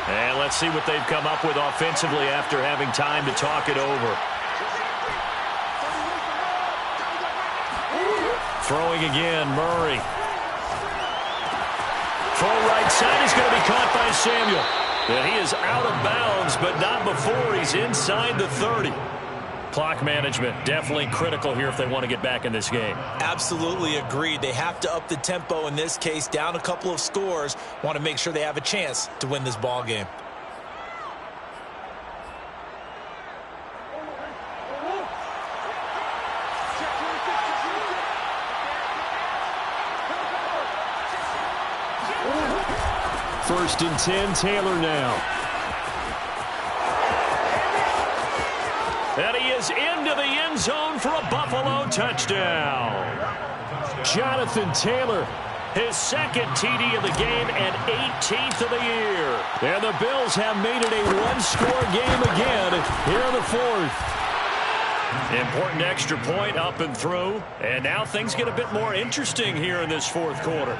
And let's see what they've come up with offensively after having time to talk it over. Throwing again, Murray. Throw right side is going to be caught by Samuel. And he is out of bounds, but not before he's inside the 30. Clock management definitely critical here if they want to get back in this game. Absolutely agreed. They have to up the tempo in this case, down a couple of scores. Want to make sure they have a chance to win this ball game. 1st and 10, Taylor now. And he is into the end zone for a Buffalo touchdown. Jonathan Taylor, his 2nd TD of the game and 18th of the year. And the Bills have made it a one-score game again here in the 4th. Important extra point up and through. And now things get a bit more interesting here in this 4th quarter.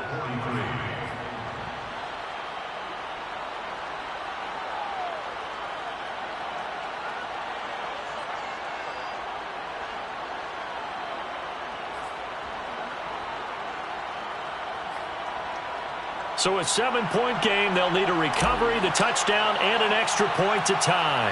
So a 7-point game, they'll need a recovery, the touchdown, and an extra point to tie.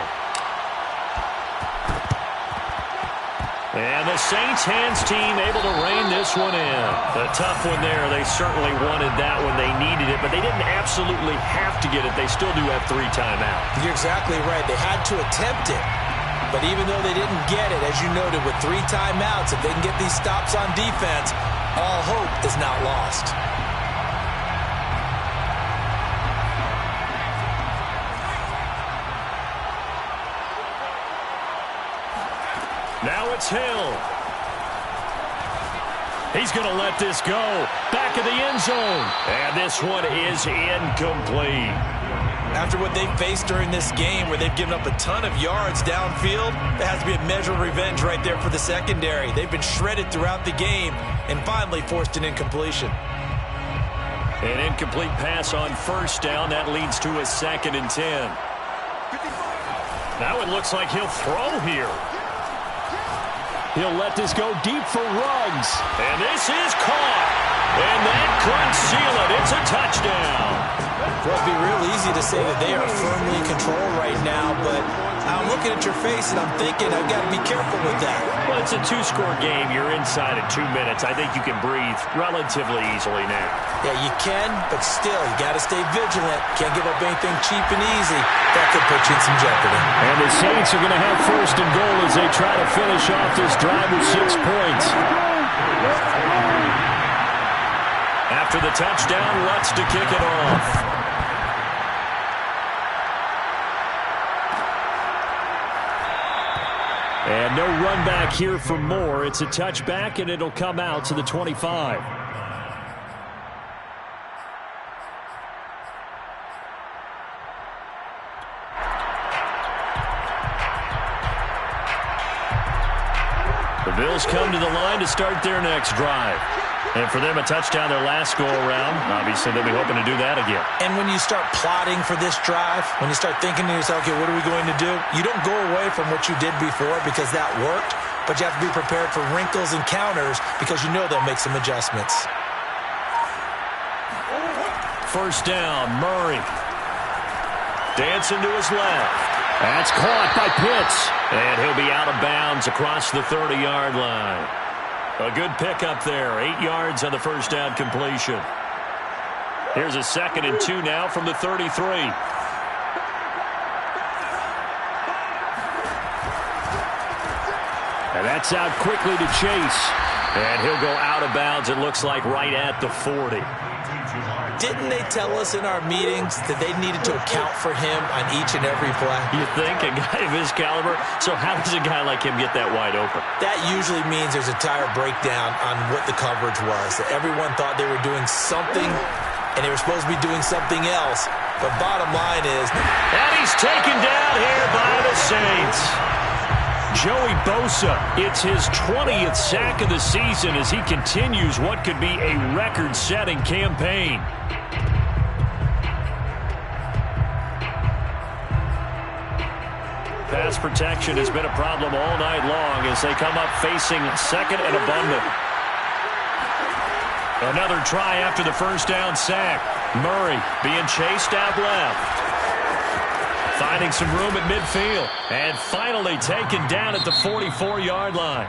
And the Saints hands team able to rein this one in. A tough one there. They certainly wanted that when they needed it, but they didn't absolutely have to get it. They still do have 3 timeouts. You're exactly right. They had to attempt it. But even though they didn't get it, as you noted, with 3 timeouts, if they can get these stops on defense, all hope is not lost. Now it's Hill. He's going to let this go. Back of the end zone. And this one is incomplete. After what they faced during this game where they've given up a ton of yards downfield, there has to be a measure of revenge right there for the secondary. They've been shredded throughout the game and finally forced an incompletion. An incomplete pass on 1st down. That leads to a 2nd and 10. Now it looks like he'll throw here. He'll let this go deep for Ruggs. And this is caught. And that could seal it. It's a touchdown. Well, it'd be real easy to say that they are firmly in control right now, but I'm looking at your face and I'm thinking I've got to be careful with that. Well, it's a 2-score game. You're inside in 2 minutes. I think you can breathe relatively easily now. Yeah, you can, but still, you got to stay vigilant. Can't give up anything cheap and easy. That could put you in some jeopardy. And the Saints are going to have 1st and goal as they try to finish off this drive with 6 points. After the touchdown, Lutz to kick it off. And no run back here for Moore. It's a touchback, and it'll come out to the 25. The Bills come to the line to start their next drive. And for them, a touchdown their last go-around. Obviously, they'll be hoping to do that again. And when you start plotting for this drive, when you start thinking to yourself, okay, what are we going to do? You don't go away from what you did before because that worked, but you have to be prepared for wrinkles and counters because you know they'll make some adjustments. 1st down, Murray. Dancing to his left. That's caught by Pitts. And he'll be out of bounds across the 30-yard line. A good pickup there. 8 yards on the 1st down completion. Here's a 2nd and 2 now from the 33. And that's out quickly to Chase. And he'll go out of bounds, it looks like, right at the 40. Didn't they tell us in our meetings that they needed to account for him on each and every play? You think? A guy of his caliber? So how does a guy like him get that wide open? That usually means there's a tire breakdown on what the coverage was. That everyone thought they were doing something, and they were supposed to be doing something else. But bottom line is... And he's taken down here by the Saints. Joey Bosa, it's his 20th sack of the season as he continues what could be a record-setting campaign. Pass protection has been a problem all night long as they come up facing 2nd and abundant. Another try after the 1st down sack. Murray being chased out left. Finding some room at midfield. And finally taken down at the 44-yard line.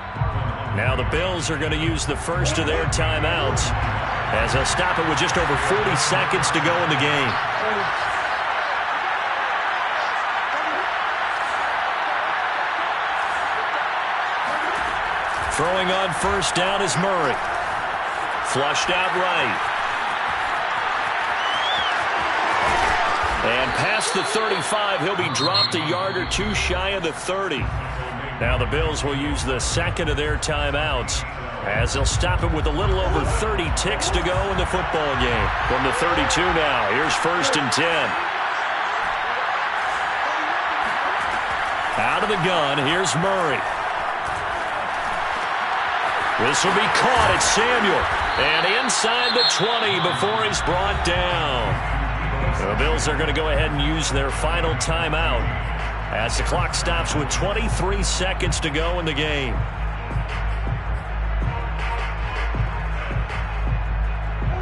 Now the Bills are going to use the first of their timeouts as they'll stop it with just over 40 seconds to go in the game. Throwing on 1st down is Murray. Flushed out right. And past the 35, he'll be dropped a yard or two shy of the 30. Now the Bills will use the second of their timeouts as they'll stop it with a little over 30 ticks to go in the football game. From the 32 now, here's 1st and 10. Out of the gun, here's Murray. This will be caught at Samuel. And inside the 20 before he's brought down. The Bills are going to go ahead and use their final timeout as the clock stops with 23 seconds to go in the game.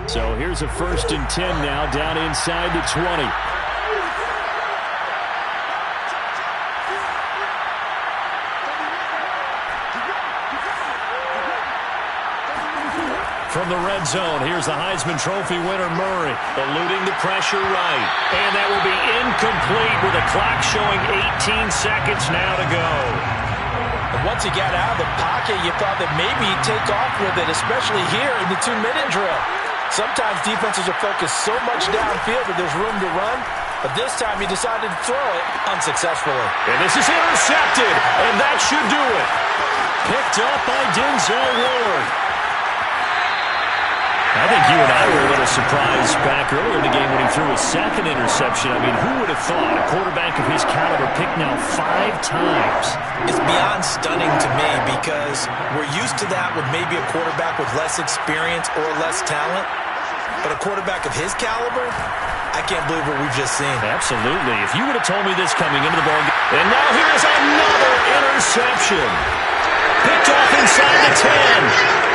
So here's a 1st and 10 now down inside the 20. From the red zone, here's the Heisman Trophy winner, Murray, eluding the pressure right. And that will be incomplete with a clock showing 18 seconds now to go. And once he got out of the pocket, you thought that maybe he'd take off with it, especially here in the 2-minute drill. Sometimes defenses are focused so much downfield that there's room to run, but this time he decided to throw it unsuccessfully. And this is intercepted, and that should do it. Picked up by Denzel Ward. I think you and I were a little surprised back earlier in the game when he threw his second interception. I mean, who would have thought a quarterback of his caliber picked now 5 times? It's beyond stunning to me because we're used to that with maybe a quarterback with less experience or less talent. But a quarterback of his caliber, I can't believe what we've just seen. Absolutely. If you would have told me this coming into the ball game. And now here's another interception. Picked off inside the 10.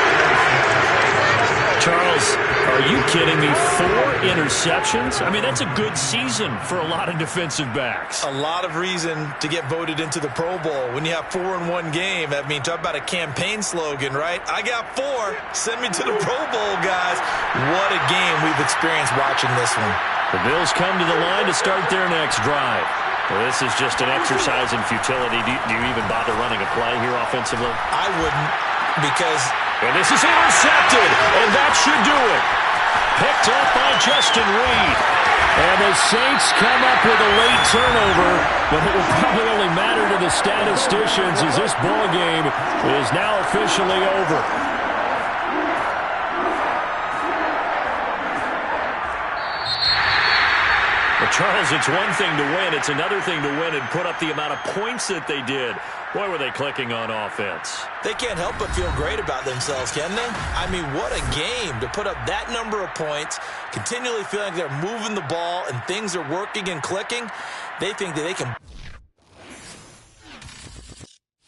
Charles, are you kidding me? 4 interceptions? I mean, that's a good season for a lot of defensive backs. A lot of reason to get voted into the Pro Bowl. When you have 4 in one game, I mean, talk about a campaign slogan, right? I got 4. Send me to the Pro Bowl, guys. What a game we've experienced watching this one. The Bills come to the line to start their next drive. Well, this is just an exercise in futility. Do you even bother running a play here offensively? I wouldn't, because... And this is intercepted, and that should do it. Picked up by Justin Reed. And the Saints come up with a late turnover, but it will probably only matter to the statisticians as this ball game is now officially over. But Charles, it's one thing to win. It's another thing to win and put up the amount of points that they did. Boy, were they clicking on offense. They can't help but feel great about themselves, can they? I mean, what a game to put up that number of points, continually feeling like they're moving the ball and things are working and clicking. They think that they can...